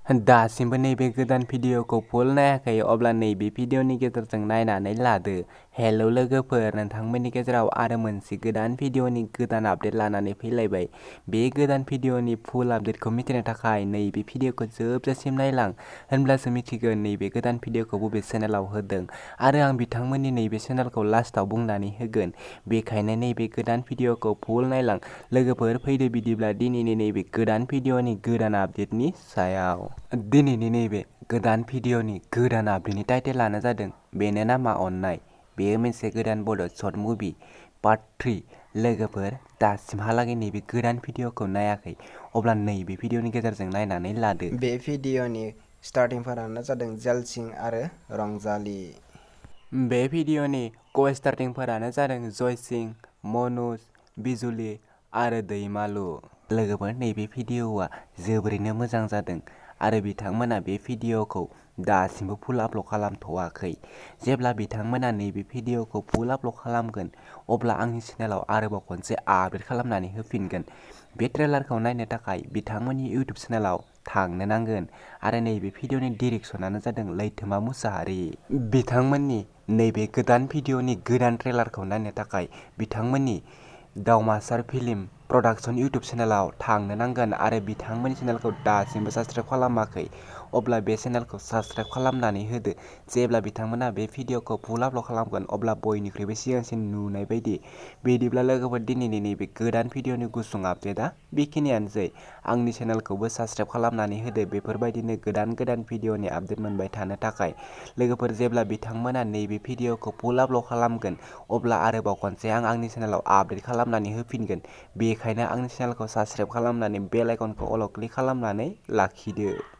दासिमबो नैबे गोदान भिडिअखौ फुल नायाखै अब्ला नैबे भिडिअनि गेजेरजों नायनानै लादो। हेलौ लोगोफोर, नोंथांमोननि गेजेराव आरो मोनसे गोदान भिडिअनि गोदान आपडेट लानानै फैलायबाय। बे गोदान भिडिअनि फुल आपडेटखौ मिथिनो थाखाय नैबे भिडिअखौ जोबजासिम नायलां, होनब्लासो मिथिगोन नैबे गोदान भिडिअखौ बबे चेनेलाव होदों आरो आं बिथांमोननि नैबे चेनेलखौ लास्टआव बुंनानै होगोन। बेखायनो नैबे गोदान भिडिअखौ फुल नायलां। लोगोफोर, फैदो बिदिब्ला दिनैनि नैबे गोदान भिडिअनि गोदान आपडेटनि सायाव। दिनैनि नैबे गोदान भिडिअनि गोदान आपडेटनि टाइटेलानो जादों बेनो नामा अननाय। बेयो मोनसे गोदान बड' शर्ट मुभि पार्ट 3। लोगोफोर, दासिमहालागै नैबे गोदान भिडिअखौ नायाखै अब्ला नैबे भिडिअनि गेजेरजों नायनानै लादो। बे भिडिअनि स्टार्टिंफोरानो जादों जेलसिं आरो रंजाली। बे भिडिअनि को-स्टारटिंफोरानो जादों जयसिं, मनुज, बिजुली आरो दैमालु। लोगोफोर, नैबे भिडिअआ जोबोरैनो मोजां जादों आरो बिथांमोना बे भिडिअखौ दासिमबो फुल आपल'ड खालामथ'वाखै। जेब्ला बिथांमोना नैबे भिडिअखौ फुल आपल'ड खालामगोन अब्ला आंनि चेनेलाव आरोबाव खनसे आपडेट खालामनानै होफिनगोन। बे ट्रेलारखौ नायनो थाखाय बिथांमोननि इउटिउब चेनेलाव थांनो नांगोन आरो नैबे भिडिअनि डिरेक्सनानो जादों लैथोमा मुसाहारि। बिथांमोननि नैबे गोदान भिडिअनि गोदान ट्रेलारखौ नायनो थाखाय बिथांमोननि दावमासार फिल्म प्रडाक्शन इउटिउब चेनेलाव थांनो नांगोन आरो बिथांमोननि चेनेलखौ दासिमबो साबस्क्राइब खालामाखै अब्ला बे चेनेलखौ साबस्क्राइब खालामनानै होदो। जेब्ला बिथांमोना बे भिडिअखौ फुल आपल'ड खालामगोन अब्ला बयनिख्रुइबो सिगांसिन नुनाय बायदि। बिदिब्ला लोगोफोर, दिनैनि नैबे गोदान भिडिअनि गुसुं आपडेटआ बेखिनियानोसै। आंनि चेनेलखौबो साबस्क्राइब खालामनानै होदो बेफोरबायदिनो गोदान गोदान भिडिअनि आपडेट मोनबाय थानो थाखाय। लोगोफोर, जेब्ला बिथांमोना नैबे भिडिअखौ फुल आपल'ड खालामगोन अब्ला आरोबाव खनसे आं आंनि चेनेलाव आपडेट खालामनानै होफिनगोन। बेखायनो आंनि चेनेलखौ साबस्क्राइब खालामनानै बेल आइकनखौ अल क्लिक खालामनानै लाखिदो।